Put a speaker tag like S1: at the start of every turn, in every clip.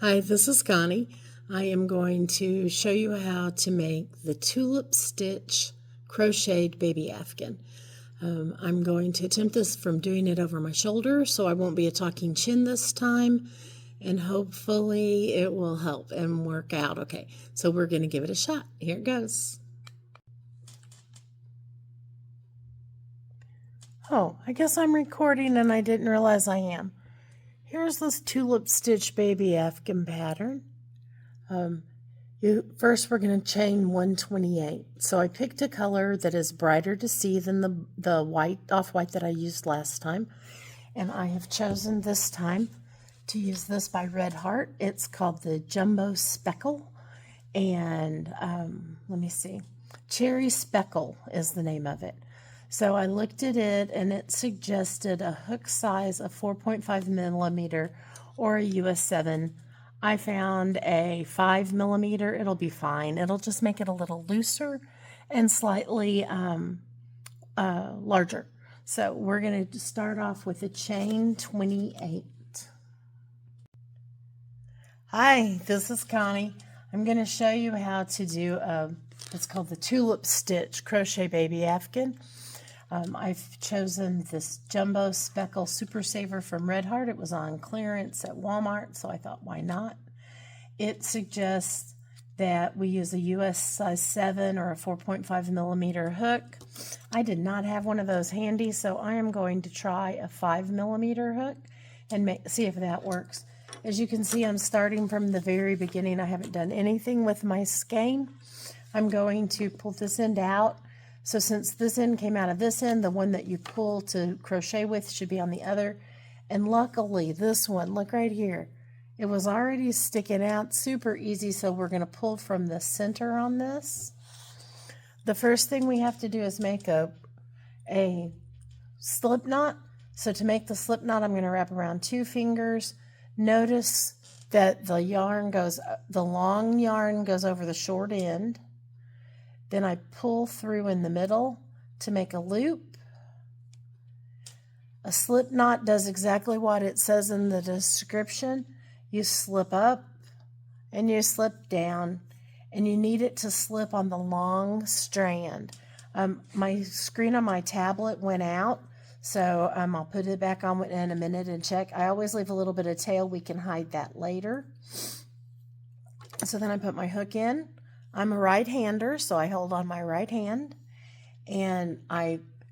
S1: Hi, this is Connie. I am going to show you how to make the Tulip Stitch crocheted baby afghan. I'm going to attempt this from doing it over my shoulder, so I won't be a talking chin this time, and hopefully it will help and work out okay. So we're going to give it a shot. Here it goes. Oh, I guess I'm recording and I didn't realize I am. Here's this Tulip Stitch baby afghan pattern. First we're going to chain 128. So I picked a color that is brighter to see than the white, off-white that I used last time. And I have chosen this time to use this by Red Heart. It's called the Jumbo Speckle. And let me see. Cherry Speckle is the name of it. So I looked at it and it suggested a hook size of 4.5 millimeter or a US 7. I found a 5 millimeter. It'll be fine. It'll just make it a little looser and slightly larger. So we're going to start off with a chain 28. Hi, this is Connie. I'm going to show you how to do it's called the Tulip Stitch Crochet Baby Afghan. I've chosen this Jumbo Speckle Super Saver from Red Heart. It was on clearance at Walmart, so I thought, why not? It suggests that we use a US size 7 or a 4.5 millimeter hook. I did not have one of those handy, so I am going to try a 5 millimeter hook and see if that works. As you can see, I'm starting from the very beginning. I haven't done anything with my skein. I'm going to pull this end out. So since this end came out of this end, the one that you pull to crochet with should be on the other. And luckily, this one, look right here, it was already sticking out super easy, so we're going to pull from the center on this. The first thing we have to do is make a slip knot. So to make the slip knot, I'm going to wrap around 2 fingers. Notice that the long yarn goes over the short end. Then I pull through in the middle to make a loop. A slip knot does exactly what it says in the description. You slip up and you slip down, and you need it to slip on the long strand. My screen on my tablet went out, so I'll put it back on in a minute and check. I always leave a little bit of tail. We can hide that later. So then I put my hook in. I'm a right-hander, so I hold on my right hand, and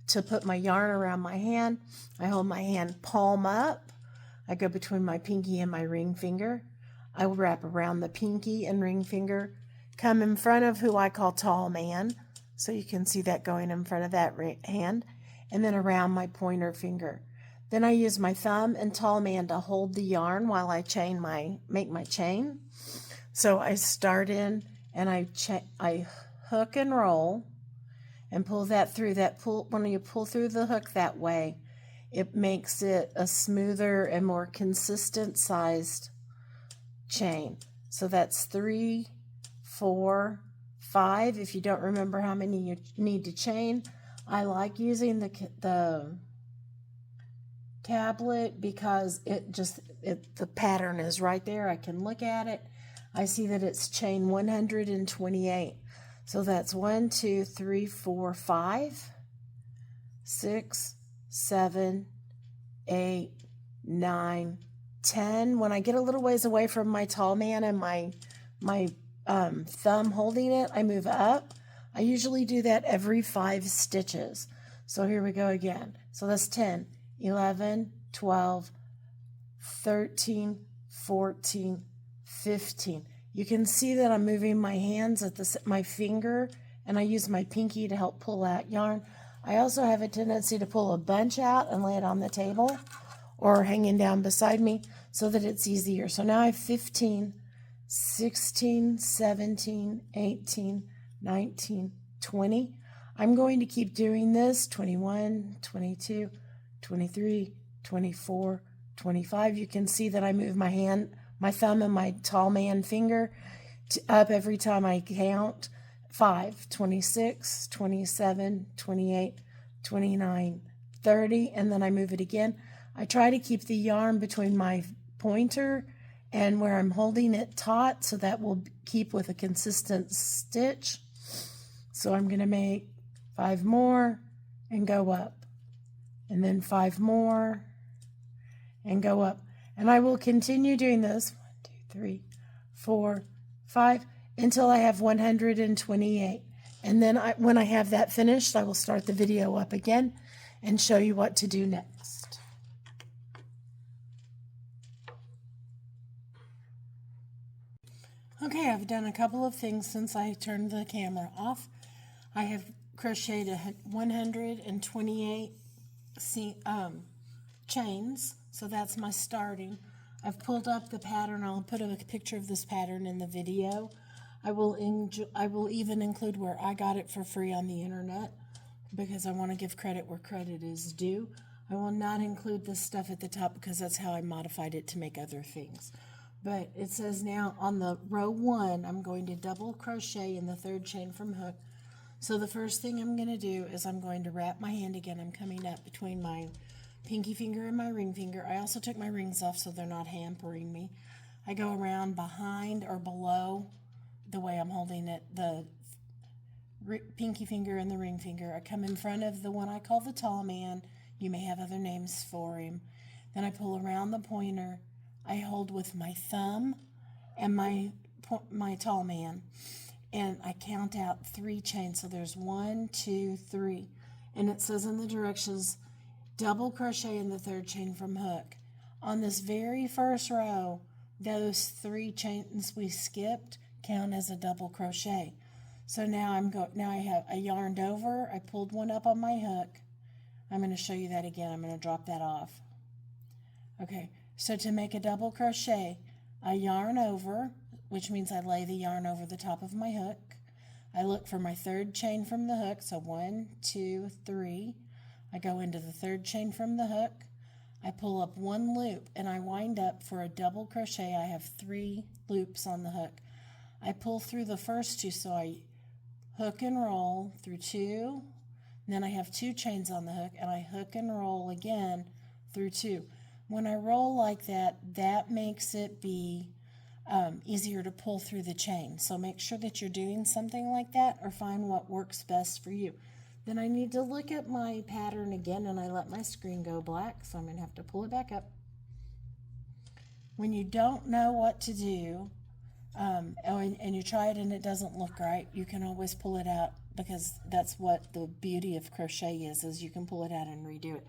S1: to put my yarn around my hand, I hold my hand palm up. I go between my pinky and my ring finger. I will wrap around the pinky and ring finger, come in front of who I call tall man, so you can see that going in front of that hand, and then around my pointer finger. Then I use my thumb and tall man to hold the yarn while I make my chain. So I start in, and I hook and roll and pull that through. When you pull through the hook that way, it makes it a smoother and more consistent sized chain. So that's 3, 4, 5. If you don't remember how many you need to chain, I like using the tablet because the pattern is right there. I can look at it. I see that it's chain 128. So that's 1, 2, 3, 4, 5, 6, 7, 8, 9, 10. When I get a little ways away from my tall man and my thumb holding it, I move up. I usually do that every 5 stitches. So here we go again. So that's 10, 11, 12, 13, 14, 15. You can see that I'm moving my hands at my finger, and I use my pinky to help pull out yarn. I also have a tendency to pull a bunch out and lay it on the table or hanging down beside me so that it's easier. So now I have 15, 16, 17, 18, 19, 20. I'm going to keep doing this, 21, 22, 23, 24, 25. You can see that I move my thumb and my tall man finger up every time I count. 5, 26, 27, 28, 29, 30, and then I move it again. I try to keep the yarn between my pointer and where I'm holding it taut, so that will keep with a consistent stitch. So I'm going to make 5 more and go up, and then 5 more and go up. And I will continue doing this 1, 2, 3, 4, 5 until I have 128. And then when I have that finished, I will start the video up again and show you what to do next. Okay, I've done a couple of things since I turned the camera off. I have crocheted 128 chains, so that's my starting. I've pulled up the pattern. I'll put a picture of this pattern in the video. I will even include where I got it for free on the internet, because I want to give credit where credit is due. I will not include this stuff at the top because that's how I modified it to make other things. But it says now on the row 1, I'm going to double crochet in the 3rd chain from hook. So the first thing I'm going to do is I'm going to wrap my hand again. I'm coming up between my pinky finger and my ring finger. I also took my rings off so they're not hampering me. I go around behind or below the way I'm holding it, the pinky finger and the ring finger. I come in front of the one I call the tall man. You may have other names for him. Then I pull around the pointer. I hold with my thumb and my tall man, and I count out 3 chains. So there's 1, 2, 3, and it says in the directions, double crochet in the 3rd chain from hook. On this very first row, those 3 chains we skipped count as a double crochet. So now I have a yarned over. I pulled one up on my hook. I'm going to show you that again. I'm going to drop that off. Okay. So to make a double crochet, I yarn over, which means I lay the yarn over the top of my hook. I look for my 3rd chain from the hook, so 1, 2, 3. I go into the 3rd chain from the hook. I pull up 1 loop and I wind up for a double crochet. I have 3 loops on the hook. I pull through the first 2, so I hook and roll through 2. And then I have 2 chains on the hook, and I hook and roll again through 2. When I roll like that, that makes it be easier to pull through the chain. So make sure that you're doing something like that, or find what works best for you. Then I need to look at my pattern again, and I let my screen go black, so I'm going to have to pull it back up. When you don't know what to do, and you try it and it doesn't look right, you can always pull it out, because that's what the beauty of crochet is you can pull it out and redo it.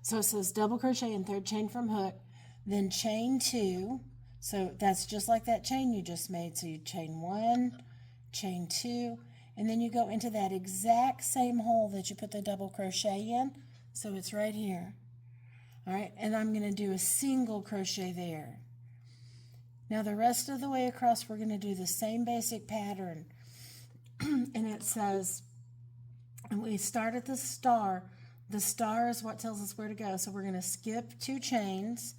S1: So it says double crochet in 3rd chain from hook, then chain 2. So that's just like that chain you just made. So you chain 1, chain 2, and then you go into that exact same hole that you put the double crochet in. So it's right here. All right, and I'm going to do a single crochet there. Now the rest of the way across, we're going to do the same basic pattern. And it says, and we start at the star. The star is what tells us where to go. So we're going to skip 2 chains.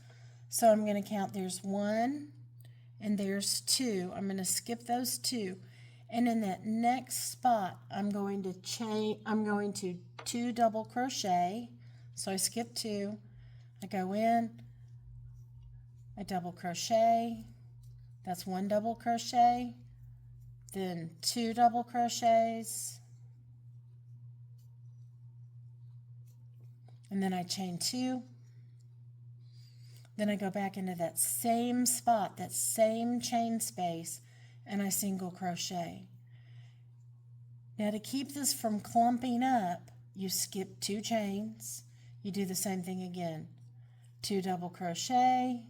S1: So I'm going to count, there's 1 and there's 2. I'm going to skip those 2. And in that next spot, I'm going to 2 double crochet. So I skip 2. I go in, I double crochet. That's 1 double crochet. Then 2 double crochets. And then I chain 2. Then I go back into that same spot, that same chain space, and I single crochet. Now to keep this from clumping up, you skip 2 chains. You do the same thing again. 2 double crochet.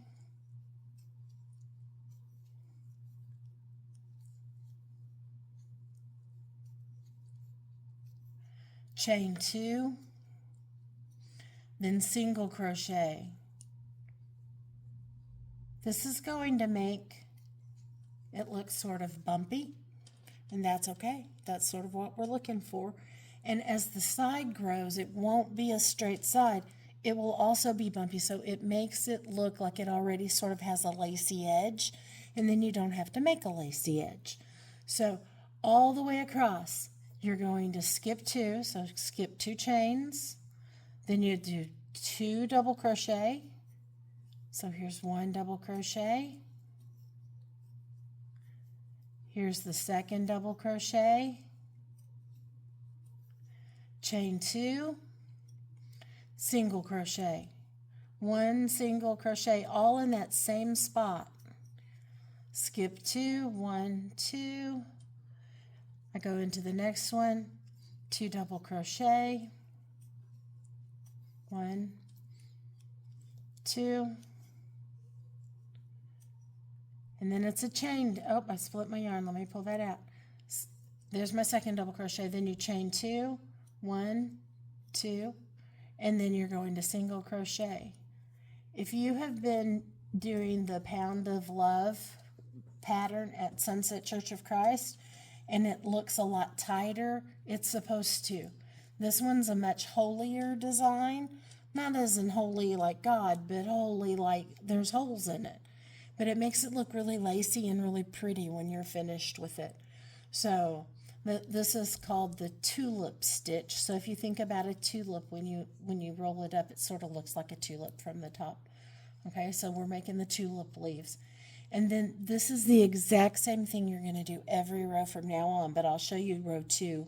S1: Chain 2. Then single crochet. This is going to make it look sort of bumpy, and that's okay. That's sort of what we're looking for. And as the side grows, it won't be a straight side. It will also be bumpy, so it makes it look like it already sort of has a lacy edge, and then you don't have to make a lacy edge. So all the way across, you're going to skip 2, so skip 2 chains. Then you do 2 double crochet. So here's 1 double crochet. Here's the second double crochet, chain 2, single crochet, 1 single crochet, all in that same spot. Skip 2, 1, 2. I go into the next one, 2 double crochet, 1, 2, and then it's a chain. Oh, I split my yarn. Let me pull that out. There's my second double crochet. Then you chain 2, 1, 2, and then you're going to single crochet. If you have been doing the Pound of Love pattern at Sunset Church of Christ and it looks a lot tighter, it's supposed to. This one's a much holier design, not as in holy like God, but holy like there's holes in it. But it makes it look really lacy and really pretty when you're finished with it. So this is called the tulip stitch. So if you think about a tulip, when you roll it up, it sort of looks like a tulip from the top. Okay, so we're making the tulip leaves. And then this is the exact same thing you're going to do every row from now on, but I'll show you row 2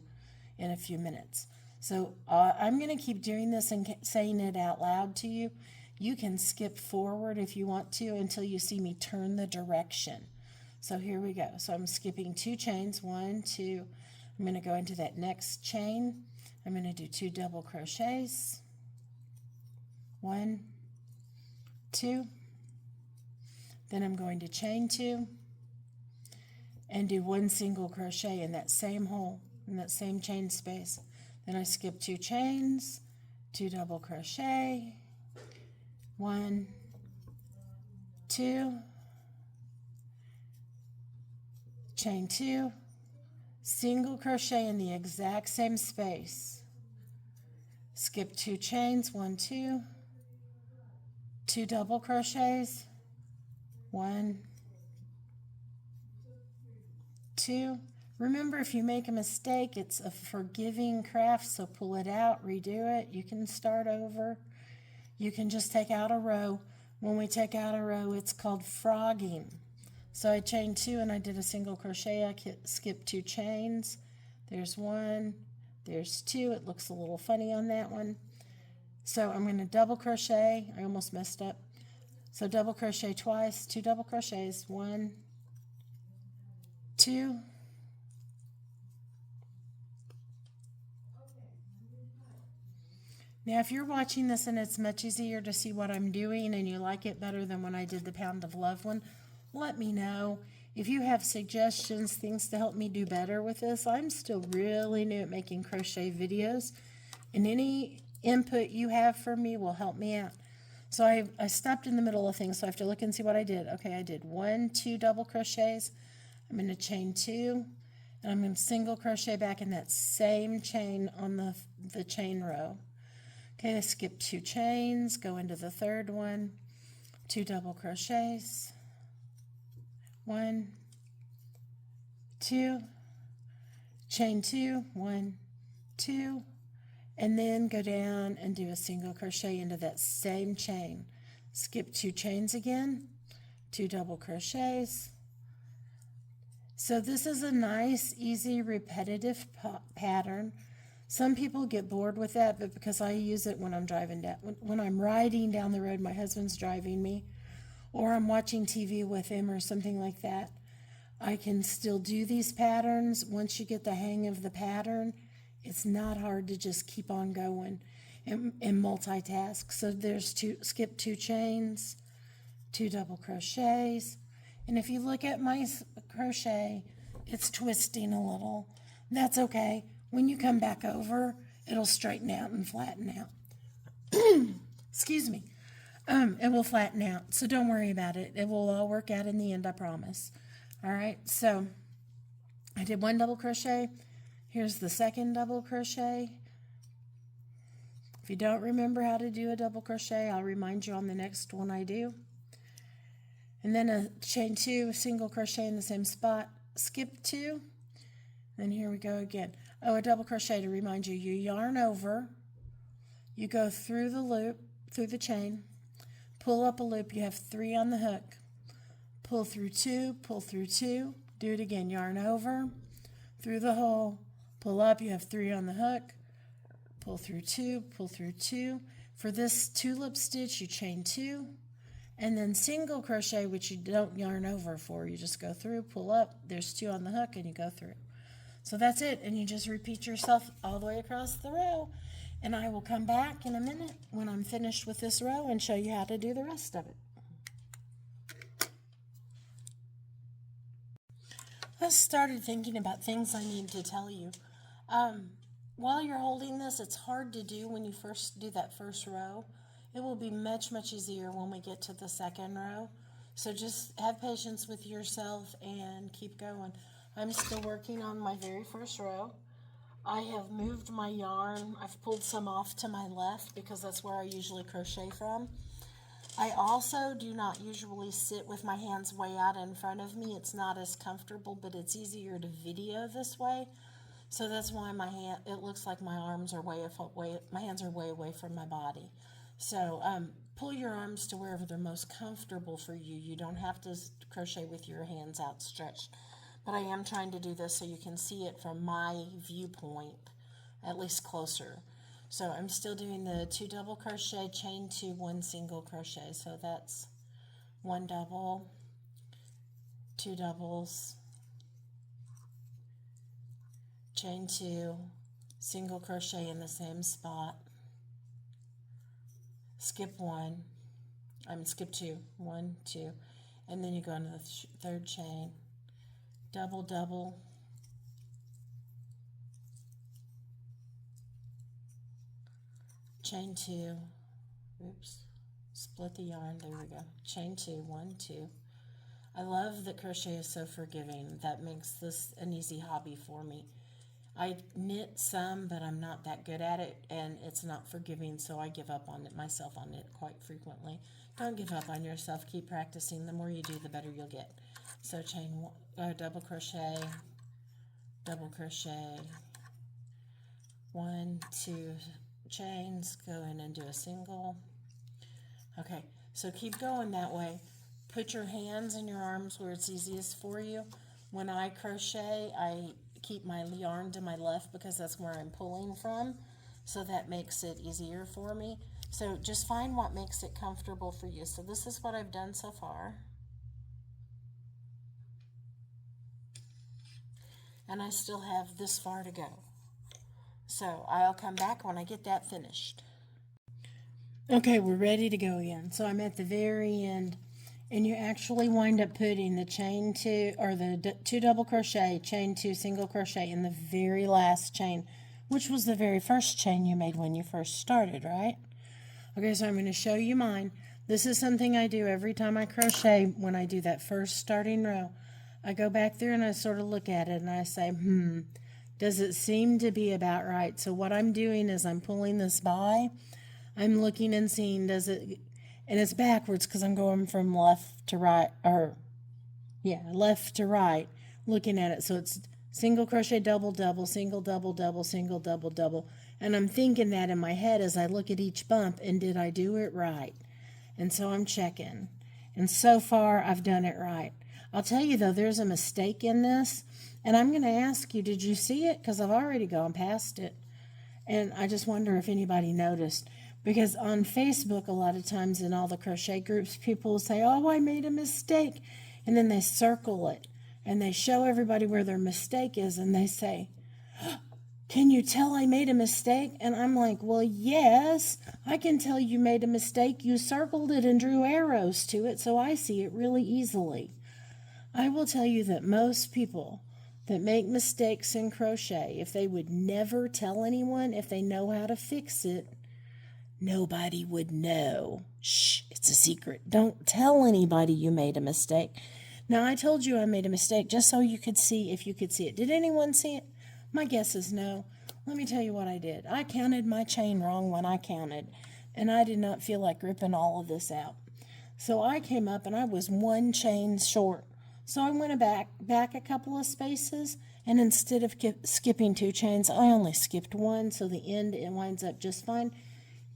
S1: in a few minutes. So I'm going to keep doing this and saying it out loud to you. You can skip forward if you want to until you see me turn the direction. So here we go. So I'm skipping 2 chains, 1, 2. I'm going to go into that next chain. I'm going to do 2 double crochets, 1, 2. Then I'm going to chain 2 and do 1 single crochet in that same hole, in that same chain space. Then I skip 2 chains, 2 double crochet, 1, 2, chain 2, single crochet in the exact same space. Skip 2 chains, 1, 2, 2 double crochets, 1, 2. Remember, if you make a mistake, it's a forgiving craft, so pull it out, redo it. You can start over. You can just take out a row. When we take out a row, it's called frogging. So I chained 2 and I did a single crochet. I skipped 2 chains. There's 1, there's 2. It looks a little funny on that one. So I'm going to double crochet. I almost messed up. So double crochet twice, 2 double crochets, 1, 2. Now, if you're watching this and it's much easier to see what I'm doing and you like it better than when I did the Pound of Love one, let me know. If you have suggestions, things to help me do better with this, I'm still really new at making crochet videos, and any input you have for me will help me out. So I stopped in the middle of things, so I have to look and see what I did. Okay, I did 1, 2 double crochets. I'm going to chain 2, and I'm going to single crochet back in that same chain on the chain row. Okay, I skip 2 chains, go into the third one, 2 double crochets, 1, 2, chain 2, 1, 2, and then go down and do a single crochet into that same chain. Skip 2 chains again, 2 double crochets. So this is a nice, easy, repetitive pattern. Some people get bored with that, but because I use it when I'm driving down, when I'm riding down the road, my husband's driving me, or I'm watching TV with him or something like that, I can still do these patterns. Once you get the hang of the pattern, it's not hard to just keep on going and multitask. So there's skip 2 chains, 2 double crochets, and if you look at my crochet, it's twisting a little. That's okay. When you come back over, it'll straighten out and flatten out. Excuse me. It will flatten out, so don't worry about it. It will all work out in the end, I promise. All right, so I did 1 double crochet. Here's the second double crochet. If you don't remember how to do a double crochet, I'll remind you on the next one I do. And then a chain 2, single crochet in the same spot, skip 2, and here we go again. Oh, a double crochet to remind you. You yarn over, you go through the loop, through the chain, pull up a loop. You have 3 on the hook. Pull through 2, pull through 2, Do it again. Yarn over, through the hole, pull up. You have 3 on the hook. Pull through 2, pull through 2. For this tulip stitch, you chain 2, and then single crochet, which you don't yarn over for. You just go through, pull up. There's 2 on the hook, and you go through. So that's it, and you just repeat yourself all the way across the row. And I will come back in a minute when I'm finished with this row and show you how to do the rest of it. I started thinking about things I need to tell you. While you're holding this, it's hard to do when you first do that first row. It will be much, much easier when we get to the second row. So just have patience with yourself and keep going. I'm still working on my very first row. I have moved my yarn. I've pulled some off to my left because that's where I usually crochet from. I also do not usually sit with my hands way out in front of me. It's not as comfortable, but it's easier to video this way. So that's why it looks like my arms are my hands are way away from my body. So pull your arms to wherever they're most comfortable for you. You don't have to crochet with your hands outstretched. But I am trying to do this so you can see it from my viewpoint, at least closer. So I'm still doing the 2 double crochet, chain 2, 1 single crochet. So that's 1 double, 2 doubles, chain 2, single crochet in the same spot, skip 2, 1, 2, and then you go into the 3rd chain, double, double, chain 2, oops, split the yarn, there we go, chain 2, 1, 2. I love that crochet is so forgiving. That makes this an easy hobby for me. I knit some, but I'm not that good at it, and it's not forgiving, so I give up on it myself on it quite frequently. Don't give up on yourself. Keep practicing. The more you do, the better you'll get. So chain double crochet, 1, 2 chains, go in and do a single. Okay, so keep going that way. Put your hands and your arms where it's easiest for you. When I crochet, I keep my yarn to my left because that's where I'm pulling from, so that makes it easier for me. So just find what makes it comfortable for you. So this is what I've done so far, and I still have this far to go, so I'll come back when I get that finished. Okay, we're ready to go again. So I'm at the very end, and you actually wind up putting the chain 2 or the 2 double crochet, chain 2 single crochet in the very last chain, which was the very first chain you made when you first started, right? Okay, so I'm going to show you mine. This is something I do every time I crochet. When I do that first starting row, I go back there and I sort of look at it and I say, does it seem to be about right? So what I'm doing is I'm pulling this by, I'm looking and seeing, and it's backwards because I'm going from left to right, left to right, looking at it. So it's single crochet, double, double, single, double, double, single, double, double. And I'm thinking that in my head as I look at each bump, and did I do it right? And so I'm checking. And so far, I've done it right. I'll tell you, though, there's a mistake in this. And I'm going to ask you, did you see it? Because I've already gone past it. And I just wonder if anybody noticed. Because on Facebook, a lot of times in all the crochet groups, people will say, oh, I made a mistake. And then they circle it. And they show everybody where their mistake is. And they say, can you tell I made a mistake? And I'm like, well, yes, I can tell you made a mistake. You circled it and drew arrows to it, so I see it really easily. I will tell you that most people that make mistakes in crochet, if they would never tell anyone, if they know how to fix it, nobody would know. Shh, it's a secret. Don't tell anybody you made a mistake. Now, I told you I made a mistake just so you could see if you could see it. Did anyone see it? My guess is no. Let me tell you what I did. I counted my chain wrong when I counted, and I did not feel like ripping all of this out. So I came up and I was 1 chain short. So I went back a couple of spaces, and instead of skipping 2 chains, I only skipped 1, so the end it winds up just fine.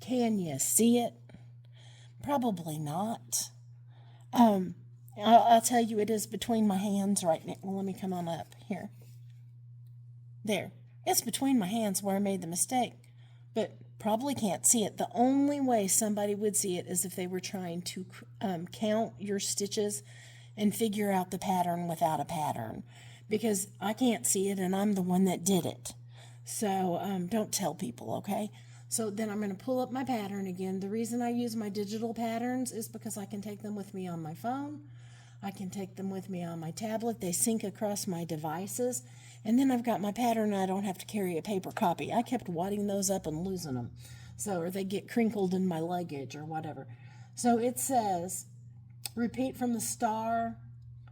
S1: Can you see it? Probably not. I'll tell you, it is between my hands right now. Well, let me come on up here. There. It's between my hands where I made the mistake, but probably can't see it. The only way somebody would see it is if they were trying to count your stitches and figure out the pattern without a pattern, because I can't see it and I'm the one that did it. So don't tell people, okay? So then I'm going to pull up my pattern again. The reason I use my digital patterns is because I can take them with me on my phone. I can take them with me on my tablet. They sync across my devices. And then I've got my pattern and I don't have to carry a paper copy. I kept wadding those up and losing them. So, or they get crinkled in my luggage or whatever. So it says, repeat from the star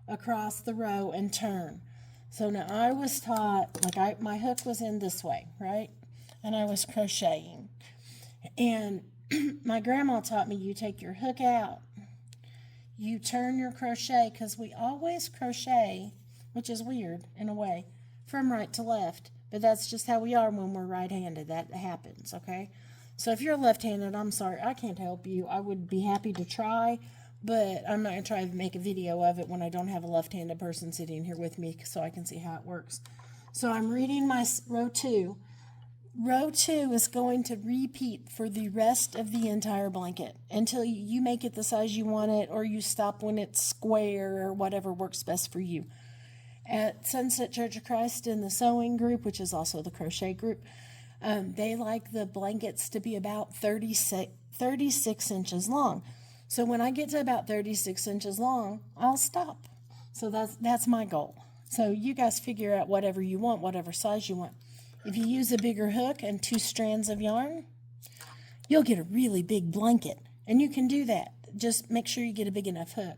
S1: across the row and turn. So now I was taught, like my hook was in this way, right? And I was crocheting. And my grandma taught me, you take your hook out, you turn your crochet, because we always crochet, which is weird in a way, from right to left. But that's just how we are when we're right-handed. That happens, okay? So if you're left-handed, I'm sorry, I can't help you. I would be happy to try, but I'm not going to try to make a video of it when I don't have a left-handed person sitting here with me so I can see how it works. So I'm reading my row 2. Row 2 is going to repeat for the rest of the entire blanket until you make it the size you want it, or you stop when it's square, or whatever works best for you. At Sunset Church of Christ in the sewing group, which is also the crochet group, they like the blankets to be about 36 inches long. So when I get to about 36 inches long, I'll stop. So that's my goal. So you guys figure out whatever you want, whatever size you want. If you use a bigger hook and 2 strands of yarn, you'll get a really big blanket. And you can do that. Just make sure you get a big enough hook.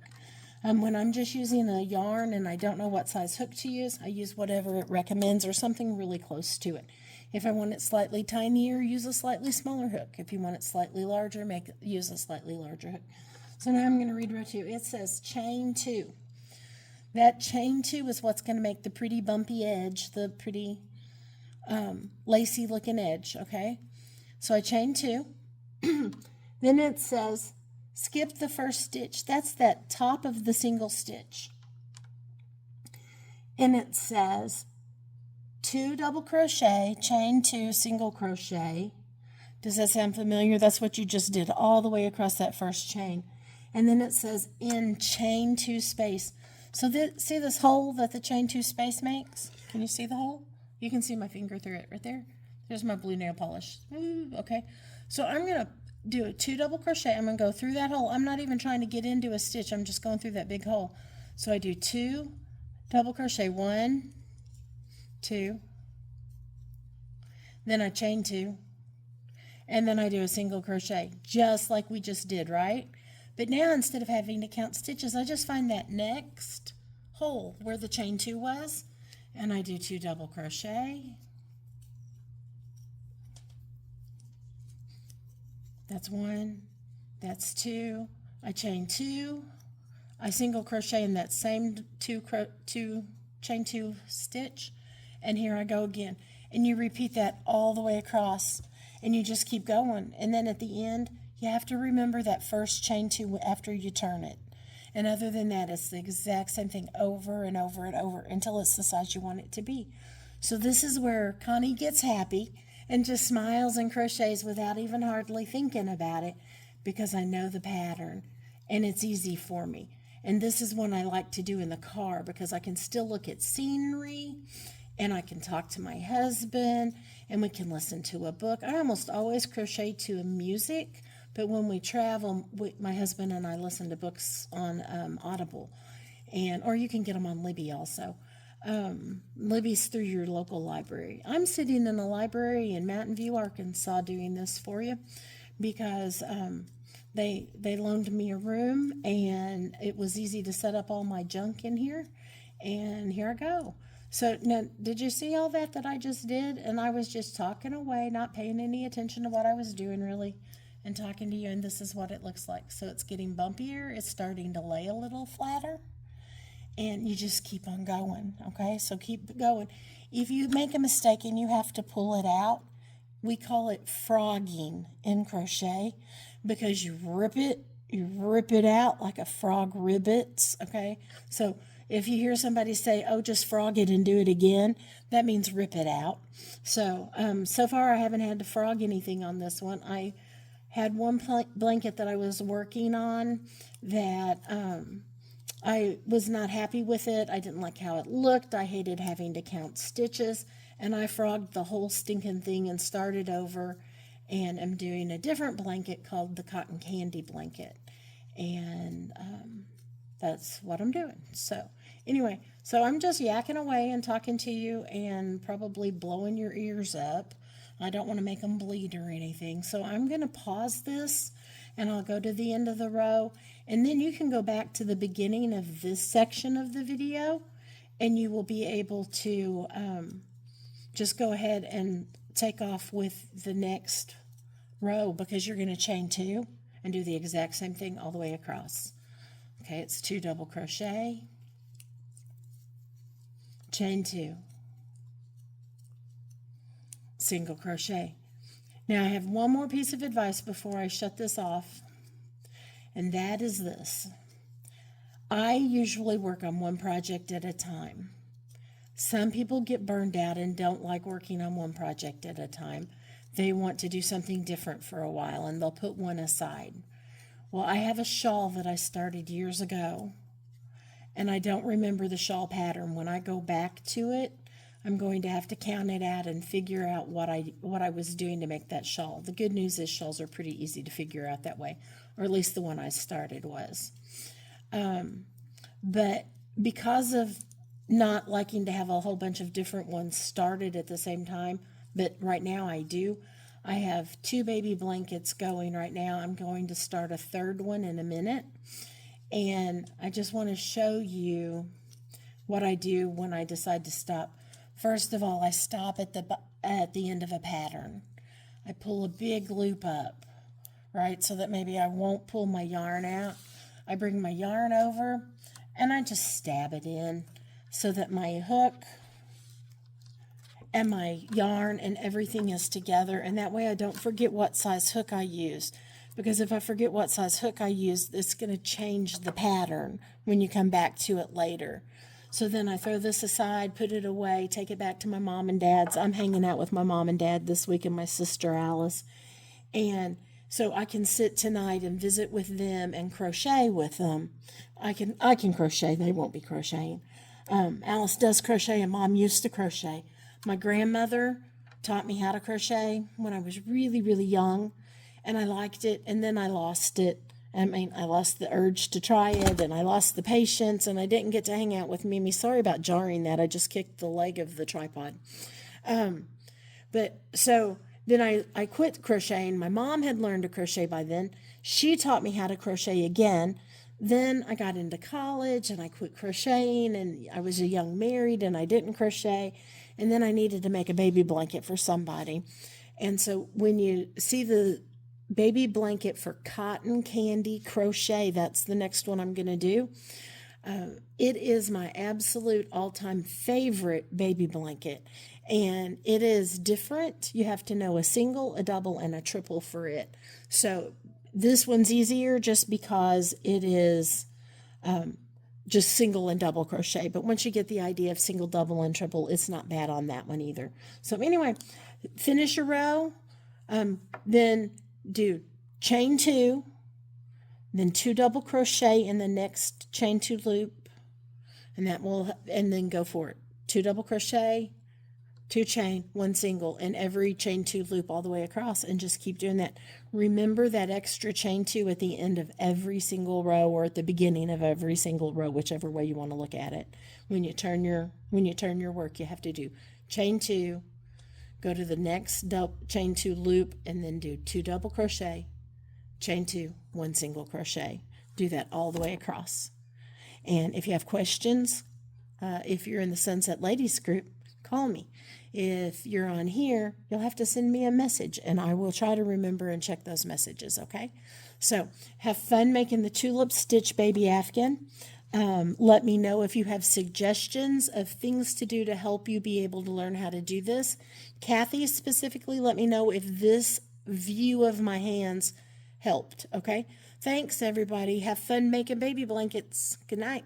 S1: When I'm just using a yarn and I don't know what size hook to use, I use whatever it recommends or something really close to it. If I want it slightly tinier, use a slightly smaller hook. If you want it slightly larger, use a slightly larger hook. So now I'm going to read row 2. It says chain 2. That chain 2 is what's going to make the pretty bumpy edge, the pretty lacy looking edge, okay? So I chain 2. Then it says skip the first stitch. That's that top of the single stitch. And it says 2 double crochet, chain 2, single crochet. Does that sound familiar? That's what you just did all the way across that first chain. And then it says in chain 2 space. So see this hole that the chain 2 space makes? Can you see the hole? You can see my finger through it right there. There's my blue nail polish. Ooh, okay. So I'm going to do a 2 double crochet. I'm going to go through that hole. I'm not even trying to get into a stitch. I'm just going through that big hole. So I do 2 double crochet. 1, 2. Then I chain 2. And then I do a single crochet, just like we just did, right? But now instead of having to count stitches, I just find that next hole where the chain 2 was, and I do 2 double crochet. That's 1, that's 2. I chain 2. I single crochet in that same 2 chain 2 stitch, and here I go again. And you repeat that all the way across, and you just keep going. And then at the end, you have to remember that first chain 2 after you turn it. And other than that, it's the exact same thing over and over and over until it's the size you want it to be. So this is where Connie gets happy and just smiles and crochets without even hardly thinking about it, because I know the pattern and it's easy for me. And this is one I like to do in the car because I can still look at scenery and I can talk to my husband and we can listen to a book. I almost always crochet to music, but when we travel, my husband and I listen to books on Audible, or you can get them on Libby also. Libby's through your local library. I'm sitting in a library in Mountain View, Arkansas, doing this for you because they loaned me a room and it was easy to set up all my junk in here. And here I go. So now, did you see all that I just did? And I was just talking away, not paying any attention to what I was doing really, and talking to you, and this is what it looks like. So it's getting bumpier, it's starting to lay a little flatter, and you just keep on going, okay? So keep going. If you make a mistake and you have to pull it out, we call it frogging in crochet, because you rip it, you rip it out like a frog ribbits, okay? So if you hear somebody say, oh, just frog it and do it again, that means rip it out. So, so far I haven't had to frog anything on this one. I had one blanket that I was working on that I was not happy with it. I didn't like how it looked. I hated having to count stitches, and I frogged the whole stinking thing and started over, and I'm doing a different blanket called the cotton candy blanket, and that's what I'm doing. So anyway, so I'm just yakking away and talking to you and probably blowing your ears up. I don't want to make them bleed or anything. So I'm going to pause this and I'll go to the end of the row. And then you can go back to the beginning of this section of the video and you will be able to just go ahead and take off with the next row because you're going to chain 2 and do the exact same thing all the way across. Okay, it's 2 double crochet, chain 2, single crochet. Now I have one more piece of advice before I shut this off, and that is this. I usually work on one project at a time. Some people get burned out and don't like working on one project at a time. They want to do something different for a while and they'll put one aside. Well, I have a shawl that I started years ago, and I don't remember the shawl pattern. When I go back to it, I'm going to have to count it out and figure out what I was doing to make that shawl. The good news is shawls are pretty easy to figure out that way, or at least the one I started was. But because of not liking to have a whole bunch of different ones started at the same time, but right now I do. I have 2 baby blankets going right now. I'm going to start a 3rd one in a minute. And I just want to show you what I do when I decide to stop. First of all, I stop at the end of a pattern. I pull a big loop up, right, so that maybe I won't pull my yarn out. I bring my yarn over and I just stab it in so that my hook and my yarn and everything is together, and that way I don't forget what size hook I use, because if I forget what size hook I use, it's going to change the pattern when you come back to it later. So then I throw this aside, put it away, take it back to my mom and dad's. I'm hanging out with my mom and dad this week and my sister Alice, and so I can sit tonight and visit with them and crochet with them. I can crochet. They won't be crocheting. Alice does crochet and Mom used to crochet. My grandmother taught me how to crochet when I was really, really young, and I liked it, and then I lost it. I lost the urge to try it, and I lost the patience, and I didn't get to hang out with Mimi. Sorry about jarring that. I just kicked the leg of the tripod. But so then I quit crocheting. My mom had learned to crochet by then. She taught me how to crochet again. Then I got into college and I quit crocheting, and I was a young married and I didn't crochet. And then I needed to make a baby blanket for somebody. And so when you see the baby blanket for cotton candy crochet, that's the next one I'm going to do. It is my absolute all-time favorite baby blanket. And it is different. You have to know a single, a double, and a triple for it. So this one's easier just because it is just single and double crochet. But once you get the idea of single, double, and triple, it's not bad on that one either. So anyway, finish your row. Then do chain 2, then 2 double crochet in the next chain 2 loop, and then go for it. 2 double crochet, 2 chain, 1 single, and every chain 2 loop all the way across, and just keep doing that. Remember that extra chain 2 at the end of every single row, or at the beginning of every single row, whichever way you want to look at it. When you turn your work, you have to do chain 2, go to the next chain 2 loop, and then do 2 double crochet, chain 2, 1 single crochet. Do that all the way across. And if you have questions, if you're in the Sunset Ladies group, call me. If you're on here, you'll have to send me a message, and I will try to remember and check those messages, okay? So have fun making the tulip stitch baby afghan. Let me know if you have suggestions of things to do to help you be able to learn how to do this. Kathy specifically, let me know if this view of my hands helped, okay? Thanks, everybody. Have fun making baby blankets. Good night.